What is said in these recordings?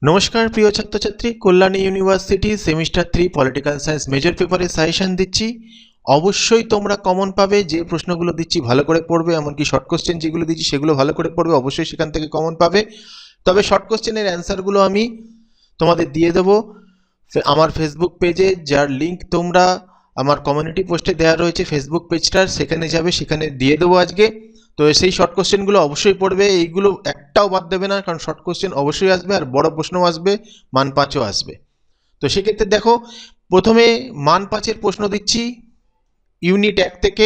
নমস্কার প্রিয় ছাত্রছাত্রী, Kalyani university semester 3 political science major পেপারে সাজেশন দিচ্ছি। অবশ্যই তোমরা কমন পাবে। যে প্রশ্নগুলো দিচ্ছি ভালো করে পড়বে, এমনকি শর্ট কোশ্চেন যেগুলো দিচ্ছি সেগুলো ভালো করে পড়বে, অবশ্যই সেখান থেকে কমন পাবে। তবে শর্ট কোশ্চেনের অ্যান্সারগুলো আমি তোমাদের দিয়ে দেবো আমার ফেসবুক পেজে, যার লিঙ্ক তোমরা আমার কমিউনিটি পোস্টে দেওয়া রয়েছে ফেসবুক পেজটার, সেখানে যাবে, সেখানে দিয়ে দেবো আজকে। তো সেই শর্ট কোশ্চেনগুলো অবশ্যই পড়বে, এইগুলো একটাও বাদ দেবে না, কারণ শর্ট কোশ্চেন অবশ্যই আসবে আর বড় প্রশ্নও আসবে, মান 5ও আসবে। তো সেক্ষেত্রে দেখো, প্রথমে মান 5-এর প্রশ্ন দিচ্ছি ইউনিট 1 থেকে।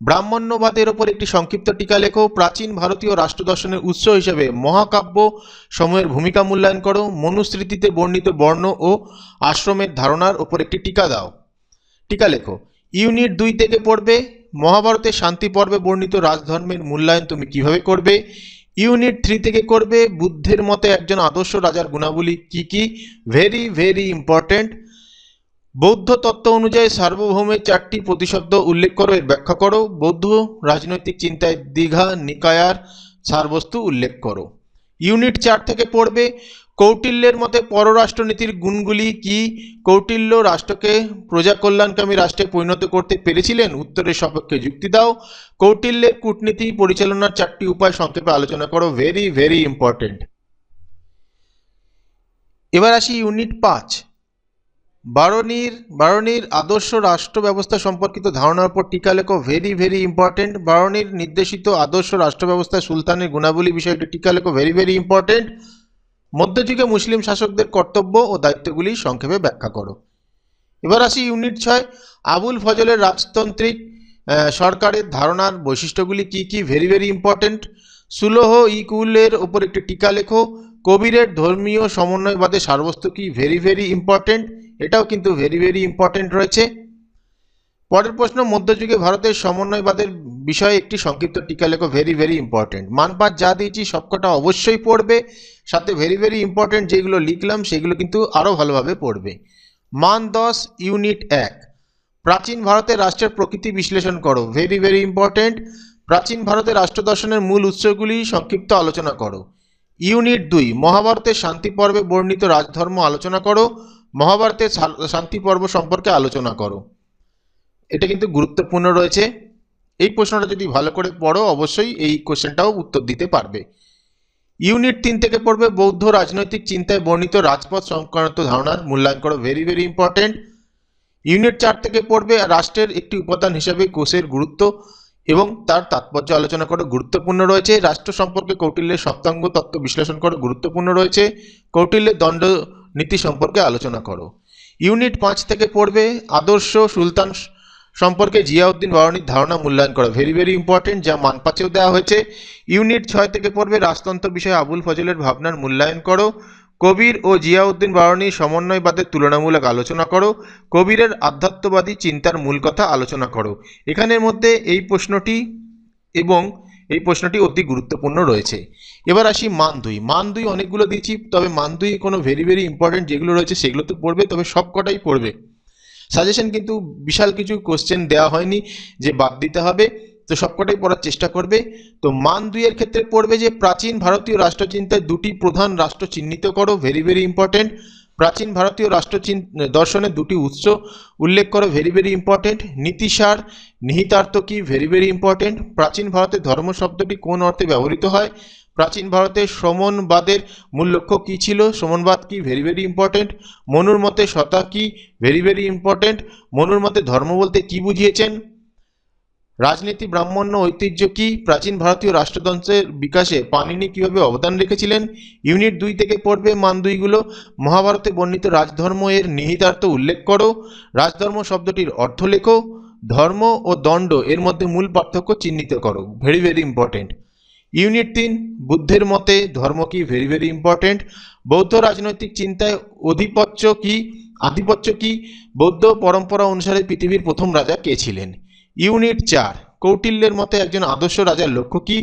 ব্রাহ্মণ্যবাদের ওপর একটি সংক্ষিপ্ত টিকা লেখো। প্রাচীন ভারতীয় রাষ্ট্রদর্শনের উৎস হিসেবে মহাকাব্য সময়ের ভূমিকা মূল্যায়ন করো। মনুস্মৃতিতে বর্ণিত বর্ণ ও আশ্রমের ধারণার ওপর একটি টিকা দাও, টিকা লেখো। ইউনিট 2 থেকে পড়বে মহাভারতের শান্তি পর্বে বর্ণিত রাজধর্মের মূল্যায়ন তুমি কিভাবে করবে। ইউনিট 3 থেকে করবে বুদ্ধের মতে একজন আদর্শ রাজার গুণাবলী কি কি, ভেরি ভেরি ইম্পর্টেন্ট। বৌদ্ধ তত্ত্ব অনুযায়ী সার্বভৌমের 4টি প্রতিশব্দ উল্লেখ করো, এর ব্যাখ্যা করো। বৌদ্ধ রাজনৈতিক চিন্তায় দীঘা নিকায়ার সারবস্তু উল্লেখ করো। ইউনিট 4 থেকে পড়বে কৌটিল্যের মতে পররাষ্ট্রনীতির গুণগুলি কি। কৌটিল্য রাষ্ট্রকে প্রজা কল্যাণকামী রাষ্ট্রে পরিণত করতে পেরেছিলেন, উত্তরের সপক্ষে যুক্তি দাও। কৌটিল্যের কূটনীতি পরিচালনার 4টি উপায় সংক্ষেপে আলোচনা করো, ভেরি ভেরি ইম্পর্টেন্ট। এবার আসি ইউনিট 5, বারণীর আদর্শ রাষ্ট্র ব্যবস্থা সম্পর্কিত ধারণার উপর টিকা লেখো, ভেরি ভেরি ইম্পর্টেন্ট। বারণীর নির্দেশিত আদর্শ রাষ্ট্র ব্যবস্থায় সুলতানের গুণাবলী বিষয়টি টিকা লেখো, ভেরি ভেরি ইম্পর্টেন্ট। মধ্যযুগে মুসলিম শাসকদের কর্তব্য ও দায়িত্বগুলি সংক্ষেপে ব্যাখ্যা করো। এবার আসি ইউনিট 6, আবুল ফজলের রাজতান্ত্রিক সরকারের ধারণার বৈশিষ্ট্যগুলি কি কি, ভেরি ভেরি ইম্পর্টেন্ট। সুলহ ইকুলের ওপর একটি টিকা লেখো। কবিরের ধর্মীয় সমন্বয়বাদের সারবস্তু কি, ভেরি ভেরি ইম্পর্টেন্ট, এটাও কিন্তু ভেরি ভেরি ইম্পর্টেন্ট রয়েছে। পরের প্রশ্ন, মধ্যযুগে ভারতের সমন্বয়বাদের বিষয়ে একটি সংক্ষিপ্ত টিকা লেখো, ভেরি ভেরি ইম্পর্টেন্ট। মান 5 যা দিয়েছি সবকটা অবশ্যই পড়বে, সাথে ভেরি ভেরি ইম্পর্টেন্ট যেগুলো লিখলাম সেগুলো কিন্তু আরও ভালোভাবে পড়বে। মান 10 ইউনিট 1, প্রাচীন ভারতের রাষ্ট্রের প্রকৃতি বিশ্লেষণ করো, ভেরি ভেরি ইম্পর্টেন্ট। প্রাচীন ভারতের রাষ্ট্র দর্শনের মূল উৎসগুলি সংক্ষিপ্ত আলোচনা করো। ইউনিট 2, মহাভারতের শান্তি পর্বে বর্ণিত রাজধর্ম আলোচনা করো। মহাভারতের শান্তি পর্ব সম্পর্কে আলোচনা করো, এটা কিন্তু গুরুত্বপূর্ণ রয়েছে। এই প্রশ্নটা যদি ভালো করে পড়ো অবশ্যই এই কোশ্চেনটাও উত্তর দিতে পারবে। ইউনিট 3 থেকে পড়বে বৌদ্ধ রাজনৈতিক চিন্তায় বর্ণিত রাজপথ সংক্রান্ত ধারণার মূল্যায়ন করো, ভেরি ভেরি ইম্পর্টেন্ট। ইউনিট 4 থেকে পড়বে রাষ্ট্রের একটি উপাদান হিসাবে কোষের গুরুত্ব এবং তার তাৎপর্য আলোচনা করো, গুরুত্বপূর্ণ রয়েছে। রাষ্ট্র সম্পর্কে কৌটিল্যের সপ্তাঙ্গ তত্ত্ব বিশ্লেষণ করো, গুরুত্বপূর্ণ রয়েছে। কৌটিল্যের দণ্ড নীতি সম্পর্কে আলোচনা করো। ইউনিট 5 থেকে পড়বে আদর্শ সুলতান সম্পর্কে জিয়াউদ্দিন বারণীর ধারণা মূল্যায়ন করো, ভেরি ভেরি ইম্পর্টেন্ট, যা মান 5-এও দেওয়া হয়েছে। ইউনিট 6 থেকে পড়বে রাজতন্ত্র বিষয়ে আবুল ফজলের ভাবনার মূল্যায়ন করো। কবির ও জিয়াউদ্দিন বারণীর সমন্বয়বাদের তুলনামূলক আলোচনা করো। কবিরের আধ্যাত্মবাদী চিন্তার মূল কথা আলোচনা করো। এখানের মধ্যে এই প্রশ্নটি এবং এই প্রশ্নটি অতি গুরুত্বপূর্ণ রয়েছে। এবার আসি মান 2। মান 2 অনেকগুলো দিচ্ছি, তবে মান 2 কোনো ভেরি ভেরি ইম্পর্টেন্ট যেগুলো রয়েছে সেগুলো তো পড়বে, তবে সব কটাই পড়বে। সাজেশন কিন্তু বিশাল কিছু কোশ্চেন দেওয়া হয়নি যে বাদ দিতে হবে, তো সবকটাই পড়ার চেষ্টা করবে। তো মান 2 এর ক্ষেত্রে পড়বে যে প্রাচীন ভারতীয় রাষ্ট্রচিন্তায় দুটি প্রধান রাষ্ট্র চিহ্নিত করো, ভেরি ভেরি ইম্পর্টেন্ট। প্রাচীন ভারতীয় দর্শনের দুটি উৎস উল্লেখ করো, ভেরি ভেরি ইম্পর্টেন্ট। নীতিসার নিহিতার্থ কি, ভেরি ভেরি ইম্পর্টেন্ট। প্রাচীন ভারতে ধর্ম শব্দটি কোন অর্থে ব্যবহৃত হয়। প্রাচীন ভারতে শ্রমণবাদের মূল লক্ষ্য কী ছিল, শ্রমণবাদ কি, ভেরি ভেরি ইম্পর্টেন্ট। মনুর মতে সতা কি, ভেরি ভেরি ইম্পর্টেন্ট। মনুর মতে ধর্ম বলতে কি বুঝিয়েছেন। রাজনীতি ব্রাহ্মণ্য ঐতিহ্য কি, প্রাচীন ভারতীয় রাষ্ট্রতন্ত্রের বিকাশে পাণিনি কিভাবে অবদান রেখেছিলেন। ইউনিট 2 থেকে পড়বে মান 2 গুলো, মহাভারতে বর্ণিত রাজধর্ম এর নিহিতার্থ উল্লেখ করো। রাজধর্ম শব্দটির অর্থ লেখো। ধর্ম ও দণ্ড এর মধ্যে মূল পার্থক্য চিহ্নিত করো, ভেরি ভেরি ইম্পর্টেন্ট। ইউনিট 3, বুদ্ধের মতে ধর্ম কি, ভেরি ভেরি ইম্পর্টেন্ট। বৌদ্ধ রাজনৈতিক চিন্তায় আধিপত্য কি, বৌদ্ধ পরম্পরা অনুসারে পৃথিবীর প্রথম রাজা কে ছিলেন। ইউনিট 4, কৌটিল্যের মতে একজন আদর্শ রাজার লক্ষ্য কি।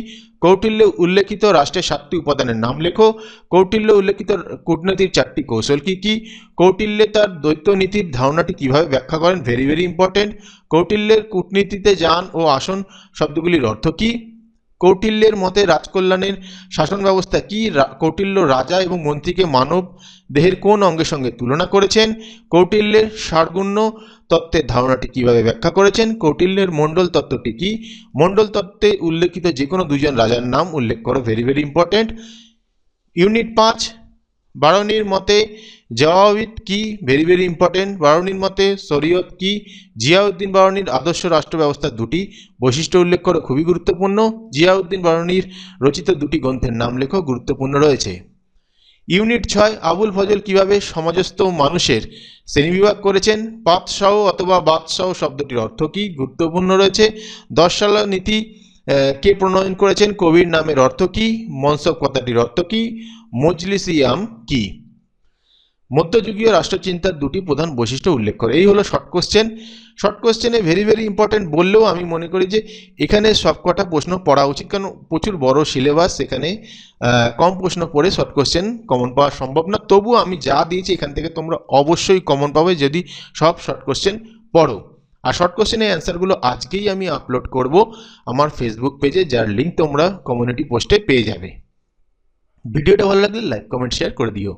কৌটিল্য উল্লেখিত রাষ্ট্রের 7টি উপাদানের নাম লেখো। কৌটিল্য উল্লেখিত কূটনীতির 4টি কৌশল কি কি। কৌটিল্য তার দ্বৈত নীতির ধারণাটি কিভাবে ব্যাখ্যা করেন, ভেরি ভেরি ইম্পর্টেন্ট। কৌটিল্যের কূটনীতিতে যান ও আসন শব্দগুলির অর্থ কি। কৌটিল্যের মতে রাজকল্যাণের শাসন ব্যবস্থা কি? কৌটিল্য রাজা এবং মন্ত্রীকে মানব দেহের কোন অঙ্গের সঙ্গে তুলনা করেছেন? কৌটিল্যের ষাড়গুণ্য তত্ত্বের ধারণাটি কিভাবে ব্যাখ্যা করেছেন? কৌটিল্যের মণ্ডল তত্ত্বটি কি? মণ্ডল তত্ত্বে উল্লেখিত যে কোনো দুজন রাজার নাম উল্লেখ করো। Very very important. ইউনিট 5, বারৌনির মতে জওয়াবিদ কি? Very very important. বারৌনির মতে শরীয়ত কি? জিয়াউদ্দিন বারৌনির আদর্শ রাষ্ট্র ব্যবস্থার দুটি বৈশিষ্ট্য উল্লেখ করো। খুবই গুরুত্বপূর্ণ। জিয়াউদ্দিন বারৌনির রচিত দুটি গ্রন্থের নাম লেখো, গুরুত্বপূর্ণ রয়েছে। ইউনিট 6, আবুল ফজল কিভাবে সমাজস্থ মানুষের শ্রেণীবিভাগ করেছেন? পাতশাহ অথবা বাদশাহ শব্দটির অর্থ কি? গুরুত্বপূর্ণ রয়েছে। 10 সালা নীতি কে প্রণয়ন করেছেন? কবির নামের অর্থ কি? মনসব কথাটির অর্থ কি? মজলিসিয়াম কি? মধ্যযুগীয় রাষ্ট্রচিন্তার দুটি প্রধান বৈশিষ্ট্য উল্লেখ করে। এই হলো শর্ট কোশ্চেন। শর্ট কোশ্চেনে ভেরি ভেরি ইম্পর্টেন্ট বললেও আমি মনে করি যে এখানে সবকটা প্রশ্ন পড়া উচিত, কারণ প্রচুর বড় সিলেবাস, এখানে কম প্রশ্ন পড়ে শর্ট কোশ্চেন কমন পাওয়া সম্ভব না। তবু আমি যা দিয়েছি এখান থেকে তোমরা অবশ্যই কমন পাবে যদি সব শর্ট কোশ্চেন পড়ো। আর শর্ট কোশ্চেনের অ্যান্সারগুলো আজকেই আমি আপলোড করব আমার ফেসবুক পেজে, যার লিঙ্ক তোমরা কমিউনিটি পোস্টে পেয়ে যাবে। ভিডিওটা ভালো লাগলে লাইক কমেন্ট শেয়ার করে দিও।